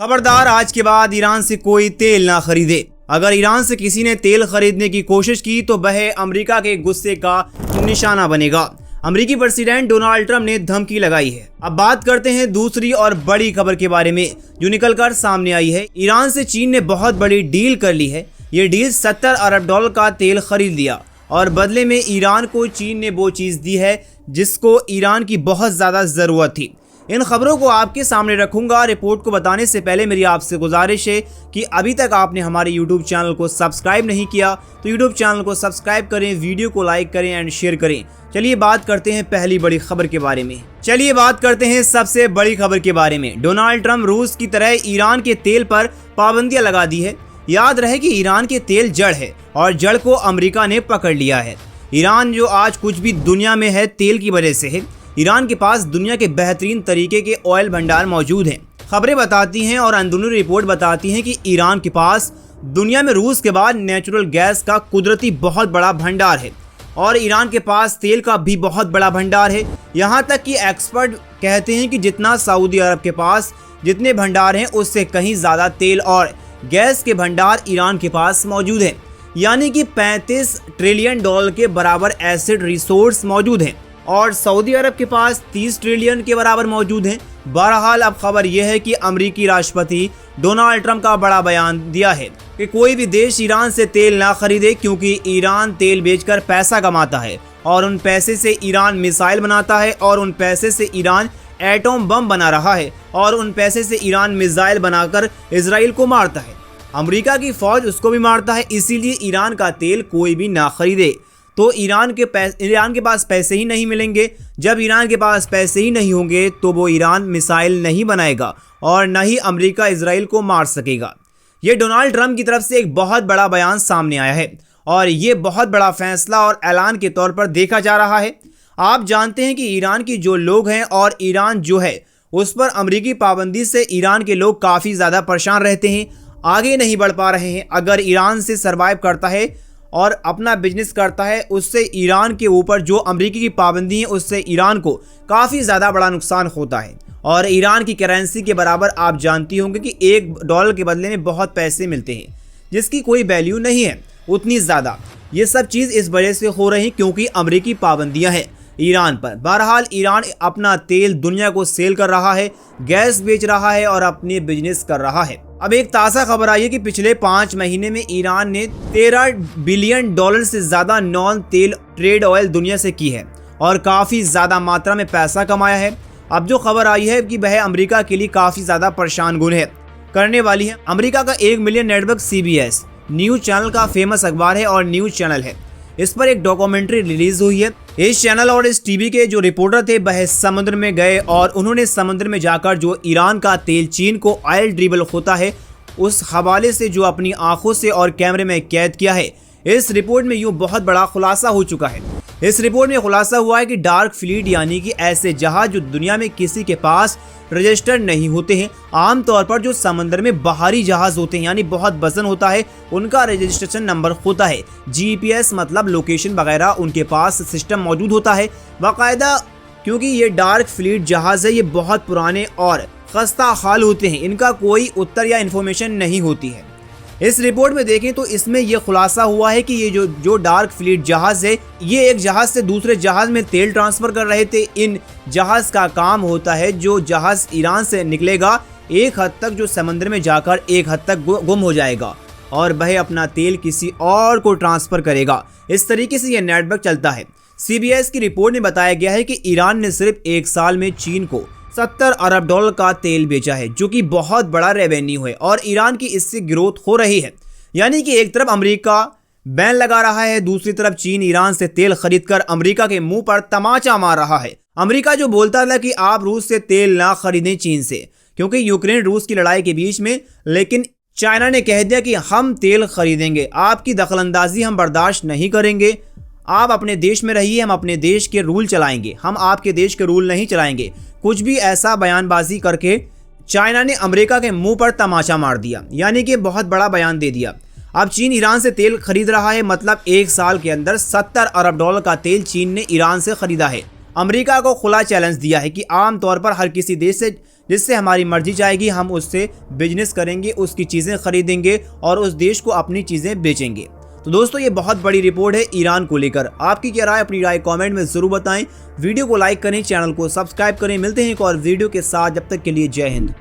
खबरदार, आज के बाद ईरान से कोई तेल ना खरीदे। अगर ईरान से किसी ने तेल खरीदने की कोशिश की तो वह अमेरिका के गुस्से का निशाना बनेगा। अमेरिकी प्रेसिडेंट डोनाल्ड ट्रंप ने धमकी लगाई है। अब बात करते हैं दूसरी और बड़ी खबर के बारे में जो निकलकर सामने आई है। ईरान से चीन ने बहुत बड़ी डील कर ली है। ये डील $70 अरब का तेल खरीद लिया और बदले में ईरान को चीन ने वो चीज दी है जिसको ईरान की बहुत ज्यादा जरूरत थी। इन खबरों को आपके सामने रखूंगा। रिपोर्ट को बताने से पहले मेरी आपसे गुजारिश है कि अभी तक आपने हमारे YouTube चैनल को सब्सक्राइब नहीं किया तो YouTube चैनल को सब्सक्राइब करें, वीडियो को लाइक करें एंड शेयर करें। चलिए बात करते हैं पहली बड़ी खबर के बारे में। चलिए बात करते हैं सबसे बड़ी खबर के बारे में। डोनाल्ड ट्रंप रूस की तरह ईरान के तेल पर पाबंदियां लगा दी है। याद रहे कि ईरान के तेल जड़ है और जड़ को अमेरिका ने पकड़ लिया है। ईरान जो आज कुछ भी दुनिया में है तेल की वजह से है। ईरान के पास दुनिया के बेहतरीन तरीके के ऑयल भंडार मौजूद हैं। खबरें बताती हैं और अंदरूनी रिपोर्ट बताती हैं कि ईरान के पास दुनिया में रूस के बाद नेचुरल गैस का कुदरती बहुत बड़ा भंडार है और ईरान के पास तेल का भी बहुत बड़ा भंडार है। यहाँ तक कि एक्सपर्ट कहते हैं कि जितना सऊदी अरब के पास जितने भंडार हैं उससे कहीं ज़्यादा तेल और गैस के भंडार ईरान के पास मौजूद हैं। यानी कि $35 ट्रिलियन के बराबर एसिड रिसोर्स मौजूद हैं और सऊदी अरब के पास 30 ट्रिलियन के बराबर मौजूद हैं। बहरहाल अब खबर यह है कि अमेरिकी राष्ट्रपति डोनाल्ड ट्रंप का बड़ा बयान दिया है कि कोई भी देश ईरान से तेल ना खरीदे क्योंकि ईरान तेल बेचकर पैसा कमाता है और उन पैसे से ईरान मिसाइल बनाता है और उन पैसे से ईरान एटम बम बना रहा है और उन पैसे से ईरान मिसाइल बनाकर इजराइल को मारता है। अमेरिका की फौज उसको भी मारता है। इसीलिए ईरान का तेल कोई भी ना खरीदे। तो ईरान के पास पैसे ही नहीं मिलेंगे। जब ईरान के पास पैसे ही नहीं होंगे तो वो ईरान मिसाइल नहीं बनाएगा और न ही अमेरिका इजराइल को मार सकेगा। ये डोनाल्ड ट्रंप की तरफ से एक बहुत बड़ा बयान सामने आया है और ये बहुत बड़ा फैसला और ऐलान के तौर पर देखा जा रहा है। आप जानते हैं कि ईरान की जो लोग हैं और ईरान जो है उस पर अमेरिकी पाबंदी से ईरान के लोग काफ़ी ज़्यादा परेशान रहते हैं, आगे नहीं बढ़ पा रहे हैं। अगर ईरान से सर्वाइव करता है और अपना बिजनेस करता है उससे ईरान के ऊपर जो अमेरिकी की पाबंदी है उससे ईरान को काफ़ी ज़्यादा बड़ा नुकसान होता है। और ईरान की करेंसी के बराबर आप जानती होंगे कि $1 के बदले में बहुत पैसे मिलते हैं जिसकी कोई वैल्यू नहीं है उतनी ज़्यादा। ये सब चीज़ इस वजह से हो रही क्योंकि अमेरिकी पाबंदियाँ हैं ईरान पर। बहरहाल ईरान अपना तेल दुनिया को सेल कर रहा है, गैस बेच रहा है और अपने बिजनेस कर रहा है। अब एक ताज़ा खबर आई है कि पिछले 5 महीने में ईरान ने $13 बिलियन से ज़्यादा नॉन तेल ट्रेड ऑयल दुनिया से की है और काफ़ी ज़्यादा मात्रा में पैसा कमाया है। अब जो खबर आई है कि वह अमेरिका के लिए काफ़ी ज़्यादा परेशान गुन है करने वाली है। अमेरिका का 1 million network CBS news channel का फेमस अखबार है और न्यूज़ चैनल है। इस पर एक डॉक्यूमेंट्री रिलीज हुई है। इस चैनल और इस टीवी के जो रिपोर्टर थे वह समुद्र में गए और उन्होंने समुद्र में जाकर जो ईरान का तेल चीन को ऑयल ड्रिबल होता है उस हवाले से जो अपनी आंखों से और कैमरे में कैद किया है। इस रिपोर्ट में यूँ बहुत बड़ा खुलासा हो चुका है। इस रिपोर्ट में खुलासा हुआ है कि डार्क फ्लीट यानी कि ऐसे जहाज जो दुनिया में किसी के पास रजिस्टर्ड नहीं होते हैं, आमतौर पर जो समंदर में बाहरी जहाज होते हैं यानी बहुत वजन होता है उनका रजिस्ट्रेशन नंबर होता है, GPS मतलब लोकेशन वगैरह उनके पास सिस्टम मौजूद होता है बाकायदा। क्योंकि ये डार्क फ्लीट जहाज है ये बहुत पुराने और खस्ता हाल होते हैं, इनका कोई उत्तर या इन्फॉर्मेशन नहीं होती है। इस रिपोर्ट में देखें तो इसमें यह खुलासा हुआ है कि ये जो डार्क फ्लीट जहाज है ये एक जहाज से दूसरे जहाज में तेल ट्रांसफर कर रहे थे। इन जहाज का काम होता है जो जहाज ईरान से निकलेगा एक हद तक जो समंदर में जाकर एक हद तक गुम हो जाएगा और वह अपना तेल किसी और को ट्रांसफर करेगा। इस तरीके से यह नेटवर्क चलता है। CBS की रिपोर्ट में बताया गया है कि ईरान ने सिर्फ 1 साल में चीन को $70 अरब का तेल बेचा है जो कि बहुत बड़ा रेवेन्यू है और ईरान की इससे ग्रोथ हो रही है। यानी कि एक तरफ अमेरिका बैन लगा रहा है, दूसरी तरफ चीन ईरान से तेल खरीदकर अमेरिका के मुंह पर तमाचा मार रहा है। अमेरिका जो बोलता था कि आप रूस से तेल ना खरीदें चीन से क्योंकि यूक्रेन रूस की लड़ाई के बीच में, लेकिन चाइना ने कह दिया कि हम तेल खरीदेंगे, आपकी दखलंदाजी हम बर्दाश्त नहीं करेंगे, आप अपने देश में रहिए, हम अपने देश के रूल चलाएंगे, हम आपके देश के रूल नहीं चलाएंगे। कुछ भी ऐसा बयानबाजी करके चाइना ने अमेरिका के मुंह पर तमाचा मार दिया, यानी कि बहुत बड़ा बयान दे दिया। अब चीन ईरान से तेल खरीद रहा है, मतलब 1 साल के अंदर $70 अरब का तेल चीन ने ईरान से खरीदा है। अमेरिका को खुला चैलेंज दिया है कि आमतौर पर हर किसी देश से जिससे हमारी मर्जी चाहेगी हम उससे बिजनेस करेंगे, उसकी चीज़ें खरीदेंगे और उस देश को अपनी चीज़ें बेचेंगे। तो दोस्तों ये बहुत बड़ी रिपोर्ट है ईरान को लेकर। आपकी क्या राय, अपनी राय कमेंट में जरूर बताएं। वीडियो को लाइक करें, चैनल को सब्सक्राइब करें। मिलते हैं एक और वीडियो के साथ, जब तक के लिए जय हिंद।